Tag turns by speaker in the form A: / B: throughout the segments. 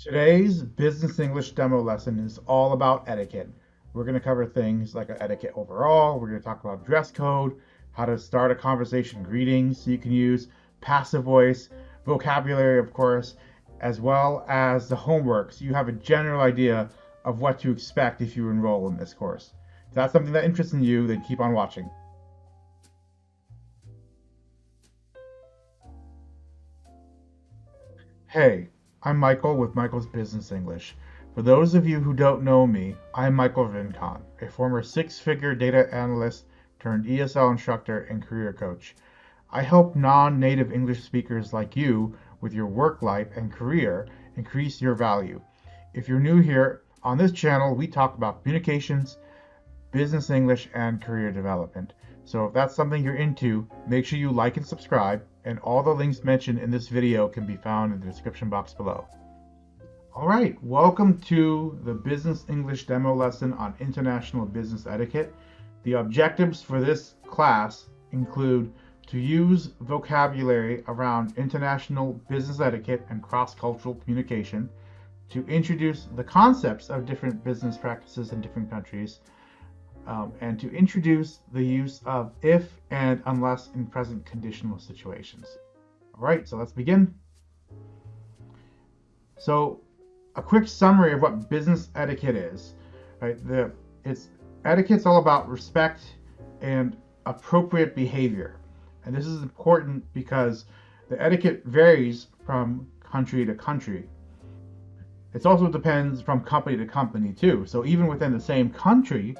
A: Today's business English demo lesson is all about etiquette. We're going to cover things like etiquette overall. We're going to talk about dress code, how to start a conversation greetings so you can use passive voice, vocabulary, of course, as well as the homework so you have a general idea of what to expect if you enroll in this course. If that's something that interests in you, then keep on watching. Hey, I'm Michael with Michael's Business English. For those of you who don't know me, I'm Michael Vincon, a former six-figure data analyst turned ESL instructor and career coach. I help non-native English speakers like you with your work life and career increase your value. If you're new here, on this channel we talk about communications, business English, and career development. So if that's something you're into, make sure you like and subscribe, and all the links mentioned in this video can be found in the description box below. All right, welcome to the Business English demo lesson on international business etiquette. The objectives for this class include to use vocabulary around international business etiquette and cross-cultural communication, to introduce the concepts of different business practices in different countries, and to introduce the use of if and unless in present conditional situations. All right, so let's begin. So, a quick summary of what business etiquette is. Right, etiquette's all about respect and appropriate behavior, and this is important because the etiquette varies from country to country. It also depends from company to company too. So even within the same country,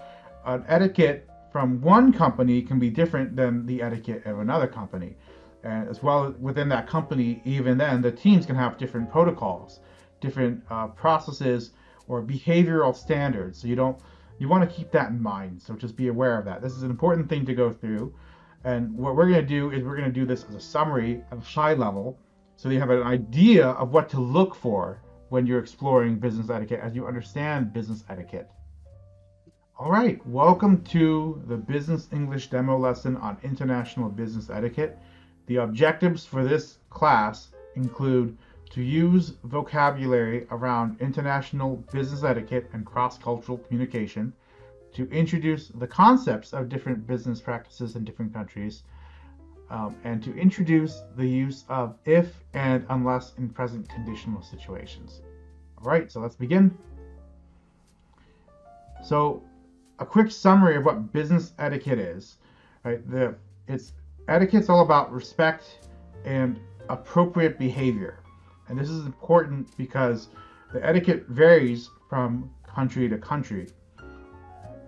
A: etiquette from one company can be different than the etiquette of another company. And as well within that company, even then, the teams can have different protocols, different processes or behavioral standards. So you want to keep that in mind. So just be aware of that. This is an important thing to go through. And what we're going to do is we're going to do this as a summary of high level, so you have an idea of what to look for when you're exploring business etiquette as you understand business etiquette. All right, welcome to the Business English demo lesson on international business etiquette. The objectives for this class include to use vocabulary around international business etiquette and cross-cultural communication, to introduce the concepts of different business practices in different countries, and to introduce the use of if and unless in present conditional situations. All right, so let's begin. So a quick summary of what business etiquette is. Right, etiquette's all about respect and appropriate behavior, and this is important because the etiquette varies from country to country.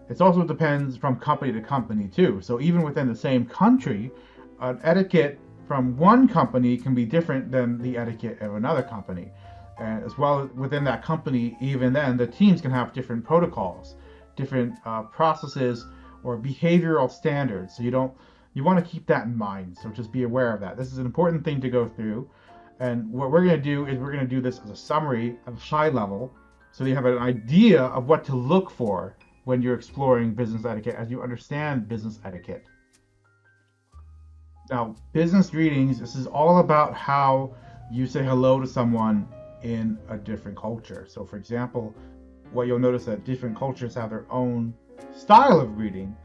A: It also depends from company to company too. So even within the same country, etiquette from one company can be different than the etiquette of another company. And as well within that company, even then, the teams can have different protocols, different processes or behavioral standards. So you want to keep that in mind. So just be aware of that. This is an important thing to go through. And what we're going to do is we're going to do this as a summary of high level, so you have an idea of what to look for when you're exploring business etiquette as you understand business etiquette. Now, business greetings, this is all about how you say hello to someone in a different culture. So for example, what you'll notice that different cultures have their own style of greeting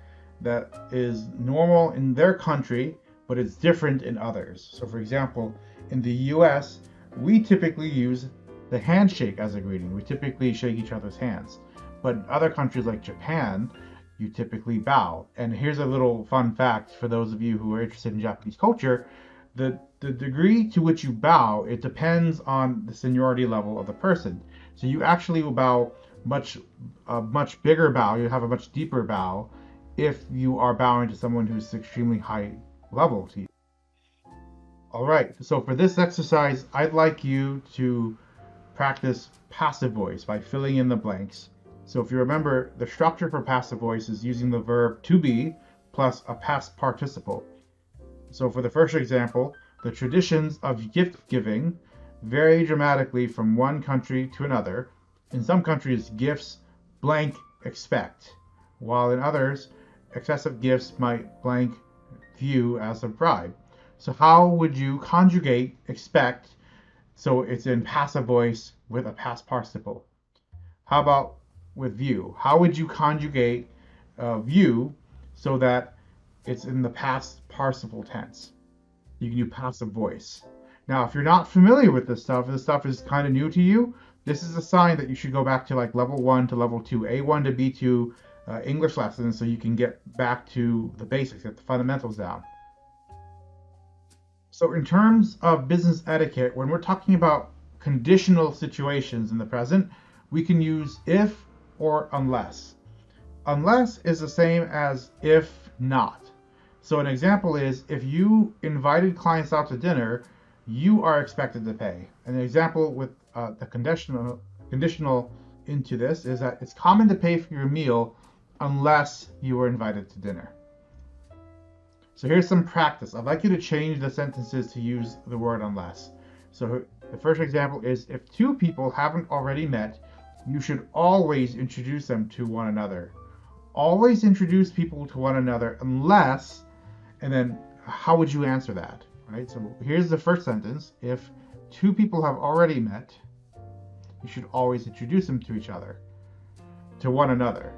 A: that is normal in their country, but it's different in others. So for example, in the US, we typically use the handshake as a greeting. We typically shake each other's hands. But in other countries like Japan, you typically bow. And here's a little fun fact for those of you who are interested in Japanese culture. The degree to which you bow, it depends on the seniority level of the person. So you actually will bow a much bigger bow, you have a much deeper bow if you are bowing to someone who's extremely high level to you. All right, so for this exercise, I'd like you to practice passive voice by filling in the blanks. So if you remember, the structure for passive voice is using the verb to be plus a past participle. So for the first example, the traditions of gift giving vary dramatically from one country to another. In some countries, gifts blank expect, while in others, excessive gifts might blank view as a bribe. So how would you conjugate expect So it's in passive voice with a past participle. How about with view? How would you conjugate view so that it's in the past participle tense? You can use passive voice. Now, if you're not familiar with this stuff is kind of new to you, this is a sign that you should go back to like level 1 to level 2, A1 to B2 English lessons so you can get back to the basics, get the fundamentals down. So in terms of business etiquette, when we're talking about conditional situations in the present, we can use if or unless. Unless is the same as if not. So an example is if you invited clients out to dinner, you are expected to pay. An example with the conditional into this is that it's common to pay for your meal unless you were invited to dinner. So here's some practice. I'd like you to change the sentences to use the word unless. So the first example is if two people haven't already met, you should always introduce them to one another. Always introduce people to one another unless, and then how would you answer that? Right? So here's the first sentence. If two people have already met, you should always introduce them to each other, to one another.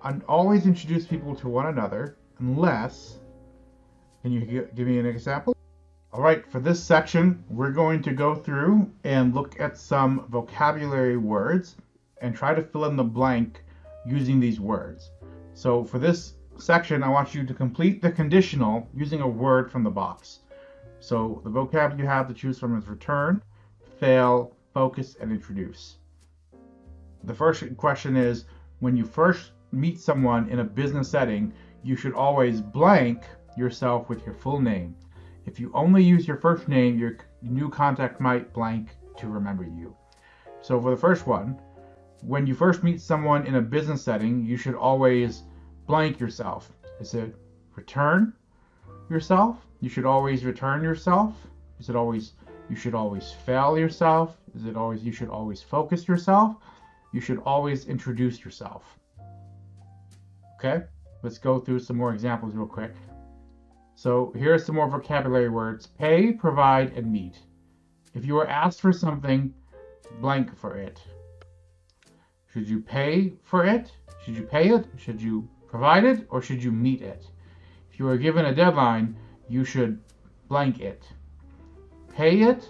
A: And always introduce people to one another unless, can you give me an example? All right, for this section, we're going to go through and look at some vocabulary words and try to fill in the blank using these words. So for this section, I want you to complete the conditional using a word from the box. So the vocab you have to choose from is return, fail, focus, and introduce. The first question is, when you first meet someone in a business setting, you should always blank yourself with your full name. If you only use your first name, your new contact might blank to remember you. So for the first one, when you first meet someone in a business setting, you should always blank yourself. Is it return yourself? You should always return yourself. Is it always you should always fail yourself? Is it always you should always focus yourself? You should always introduce yourself. Okay, let's go through some more examples real quick. So here are some more vocabulary words. Pay, provide, and meet. If you are asked for something, blank for it. Should you pay for it? Should you pay it? Should you provide it? Or should you meet it? If you are given a deadline, you should blank it. Pay it,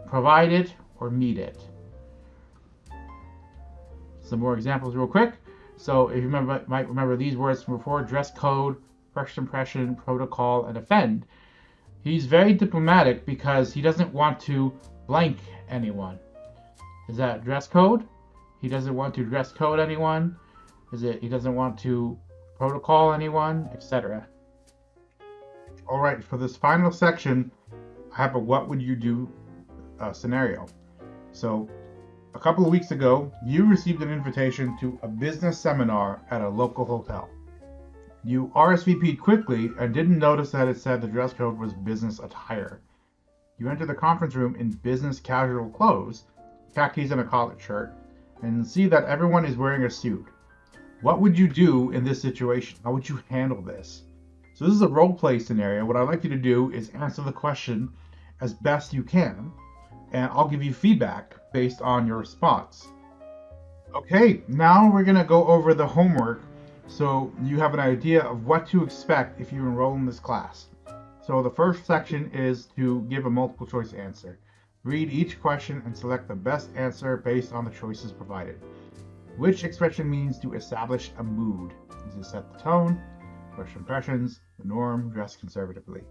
A: provide it, or meet it. Some more examples real quick. So if you might remember these words from before: dress code, first impression, protocol, and offend. He's very diplomatic because he doesn't want to blank anyone. Is that dress code? He doesn't want to dress code anyone. Is it he doesn't want to protocol anyone, etc. All right, for this final section, I have a what would you do scenario. So a couple of weeks ago, you received an invitation to a business seminar at a local hotel. You RSVP'd quickly and didn't notice that it said the dress code was business attire. You enter the conference room in business casual clothes, khakis and a collared shirt, and see that everyone is wearing a suit. What would you do in this situation? How would you handle this? So this is a role play scenario. What I'd like you to do is answer the question as best you can, and I'll give you feedback based on your response. Okay, now we're going to go over the homework so you have an idea of what to expect if you enroll in this class. So the first section is to give a multiple choice answer. Read each question and select the best answer based on the choices provided. Which expression means to establish a mood? Does it set the tone, first impressions, the norm, dress conservatively?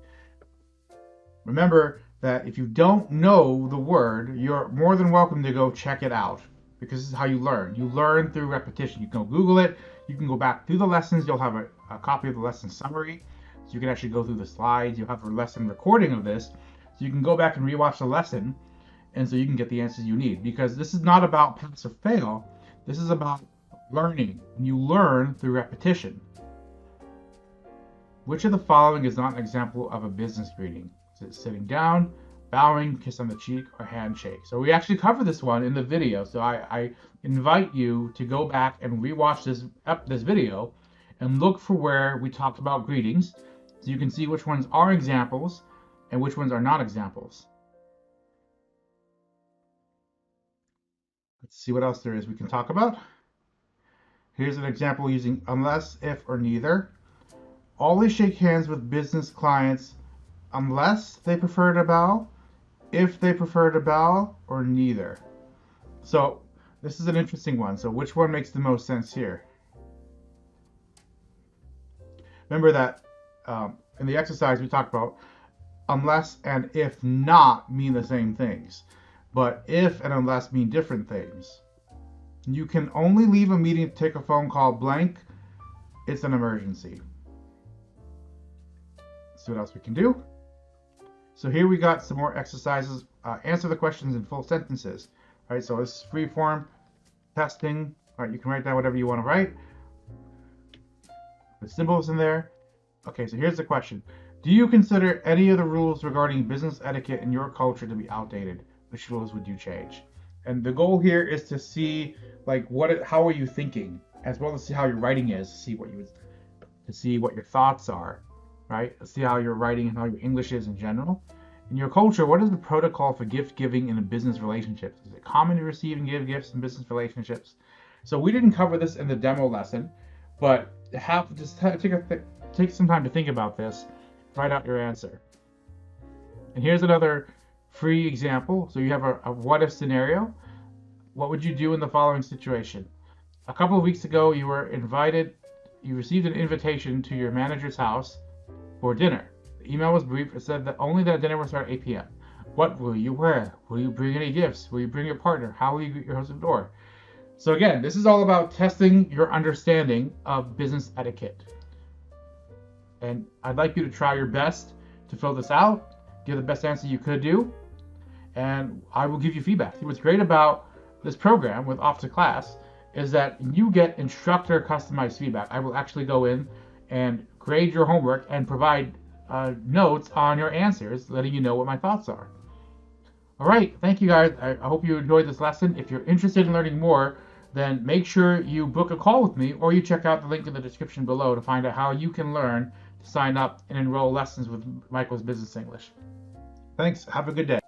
A: Remember that if you don't know the word, you're more than welcome to go check it out, because this is how you learn. You learn through repetition. You can Google it. You can go back through the lessons. You'll have a copy of the lesson summary, so you can actually go through the slides. You'll have a lesson recording of this, so you can go back and rewatch the lesson, and so you can get the answers you need. Because this is not about pass or fail. This is about learning. And you learn through repetition. Which of the following is not an example of a business greeting? Is it sitting down, bowing, kiss on the cheek, or handshake? So we actually cover this one in the video. So I invite you to go back and rewatch this video and look for where we talked about greetings, so you can see which ones are examples and which ones are not examples. Let's see what else there is we can talk about. Here's an example using unless, if, or neither. Always shake hands with business clients unless they prefer to bow, if they prefer to bow, or neither. So this is an interesting one. So which one makes the most sense here? Remember that in the exercise we talked about unless and if not mean the same things, but if and unless mean different things. You can only leave a meeting to take a phone call blank. It's an emergency. Let's see what else we can do. So here we got some more exercises. Answer the questions in full sentences. All right, so this is free form testing. All right, you can write down whatever you want to write. The symbols in there. Okay, so here's the question. Do you consider any of the rules regarding business etiquette in your culture to be outdated? Which rules would you change? And the goal here is to see how are you thinking, as well as see how your writing is, to see what your thoughts are, right? See how your writing and how your English is in general. In your culture, what is the protocol for gift giving in a business relationship? Is it common to receive and give gifts in business relationships? So we didn't cover this in the demo lesson, but take some time to think about this. Write out your answer. And here's another free example. So you have a what if scenario. What would you do in the following situation? A couple of weeks ago, you received an invitation to your manager's house for dinner. The email was brief. It said that only that dinner will start at 8 p.m. What will you wear? Will you bring any gifts? Will you bring your partner? How will you greet your host at the door? So again, this is all about testing your understanding of business etiquette. And I'd like you to try your best to fill this out, give the best answer you could do, and I will give you feedback. See, what's great about this program with Off to Class is that you get instructor customized feedback. I will actually go in and grade your homework and provide notes on your answers, letting you know what my thoughts are. All right, thank you guys. I hope you enjoyed this lesson. If you're interested in learning more, then make sure you book a call with me, or you check out the link in the description below to find out how you can learn to sign up and enroll lessons with Michael's Business English. Thanks. Have a good day.